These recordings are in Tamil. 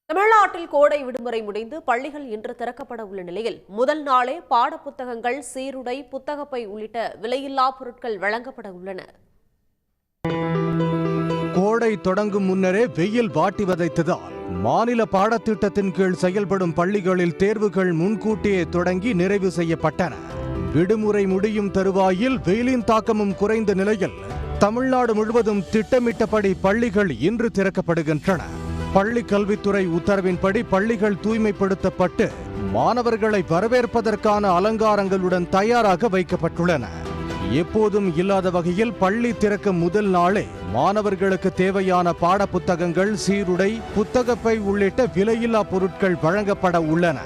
தமிழ்நாட்டில் கோடை விடுமுறை முடிந்து பள்ளிகள் இன்று திறக்கப்பட உள்ள நிலையில் முதல் நாளே பாடப்புத்தகங்கள், சீருடை, புத்தகப்பை உள்ளிட்ட விலையில்லா பொருட்கள் வழங்கப்பட உள்ளன. கோடை தொடங்கும் முன்னரே வெயில் வாட்டி வதைத்ததால் மாநில பாடத்திட்டத்தின் கீழ் செயல்படும் பள்ளிகளில் தேர்வுகள் முன்கூட்டியே தொடங்கி நிறைவு செய்யப்பட்டன. விடுமுறை முடியும் தருவாயில் வெயிலின் தாக்கமும் குறைந்த நிலையில் தமிழ்நாடு முழுவதும் திட்டமிட்டபடி பள்ளிகள் இன்று திறக்கப்படுகின்றன. பள்ளி கல்வித்துறை உத்தரவின்படி பள்ளிகள் தூய்மைப்படுத்தப்பட்டு மாணவர்களை வரவேற்பதற்கான அலங்காரங்களுடன் தயாராக வைக்கப்பட்டுள்ளன. எப்போதும் இல்லாத வகையில் பள்ளி திறக்கும் முதல் நாளே மாணவர்களுக்கு தேவையான பாடப்புத்தகங்கள், சீருடை, புத்தகப்பை உள்ளிட்ட விலையில்லா பொருட்கள் வழங்கப்பட உள்ளன.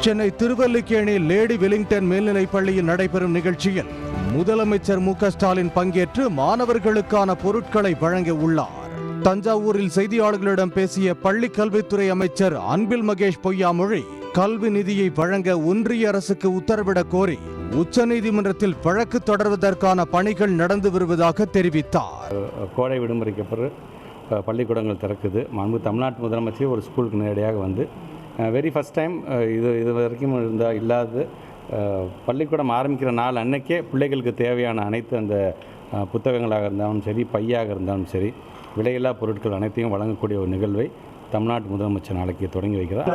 சென்னை திருவல்லிக்கேணி லேடி வெலிங்டன் மேல்நிலைப் பள்ளியில் நடைபெறும் நிகழ்ச்சியில் முதலமைச்சர் மு.க.ஸ்டாலின் பங்கேற்று மாணவர்களுக்கான பொருட்களை வழங்க உள்ளார். தஞ்சாவூரில் செய்தியாளர்களிடம் பேசிய பள்ளி கல்வித்துறை அமைச்சர் அன்பில் மகேஷ் பொய்யாமொழி, கல்வி நிதியை வழங்க ஒன்றிய அரசுக்கு உத்தரவிடக் கோரி உச்சநீதிமன்றத்தில் வழக்கு தொடர்வதற்கான பணிகள் நடந்து வருவதாக தெரிவித்தார். கோடை விடுமுறைக்கு பிறகு பள்ளிக்கூடங்கள் திறக்குது. தமிழ்நாட்டு முதலமைச்சர் ஒரு ஸ்கூலுக்கு நேரடியாக வந்து வெரி ஃபஸ்ட் டைம் இது வரைக்கும் இல்லாத பள்ளிக்கூடம் ஆரம்பிக்கிற நாள் அன்னைக்கே பிள்ளைகளுக்கு தேவையான அனைத்து அந்த புத்தகங்களாக இருந்தாலும் சரி, பையாக இருந்தாலும் சரி, விலையில்லா பொருட்கள் அனைத்தையும் வழங்கக்கூடிய ஒரு நிகழ்வை தமிழ்நாட்டு முதலமைச்சர் நாளைக்கு தொடங்கி வைக்கிறார்.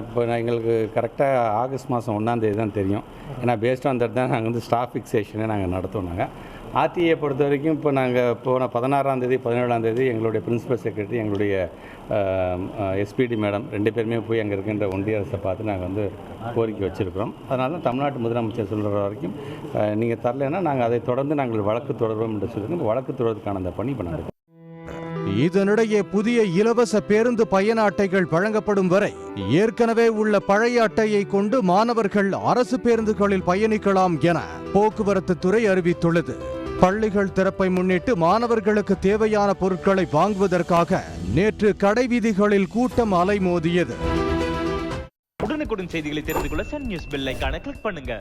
இப்போ எங்களுக்கு கரெக்டாக ஆகஸ்ட் மாதம் 1ஆம் தேதி தான் தெரியும். ஏன்னா பேஸ்ட் ஆன் தட் தான் நாங்கள் வந்து ஸ்டாஃப் ஃபிக்ஸேஷனே நாங்கள் நடத்துவோம். நாங்கள் ஆர்டிஏ பொறுத்த வரைக்கும் இப்போ நாங்கள் போன 16ஆம் தேதி 17ஆம் தேதி எங்களுடைய பிரின்சிபல் செக்ரட்டரி, எங்களுடைய எஸ்பிடி மேடம் 2 பேருமே போய் அங்கே இருக்கின்ற ஒன்றிய அரசை பார்த்து நாங்கள் வந்து கோரிக்கை வச்சுருக்கிறோம். அதனால தான் தமிழ்நாட்டு முதலமைச்சர் சொல்கிற வரைக்கும் நீங்கள் தரலைன்னா நாங்கள் அதை தொடர்ந்து நாங்கள் வழக்கு தொடர்வோம் என்று சொல்லியிருக்கோம். வழக்கு தொடர்வதற்கான அந்த பணி இப்போ நடக்கும். இதனிடையே புதிய இலவச பேருந்து பயண அட்டைகள் வழங்கப்படும் வரை ஏற்கனவே உள்ள பழைய அட்டையை கொண்டு மாணவர்கள் அரசு பேருந்துகளில் பயணிக்கலாம் என போக்குவரத்து துறை அறிவித்துள்ளது. பள்ளிகள் திறப்பை முன்னிட்டு மாணவர்களுக்கு தேவையான பொருட்களை வாங்குவதற்காக நேற்று கடை வீதிகளில் கூட்டம் அலைமோதியது. உடனுக்குடன் செய்திகளை தெரிந்து கொள்ள சன் நியூஸ் பெல் ஐகானை கிளிக் பண்ணுங்க.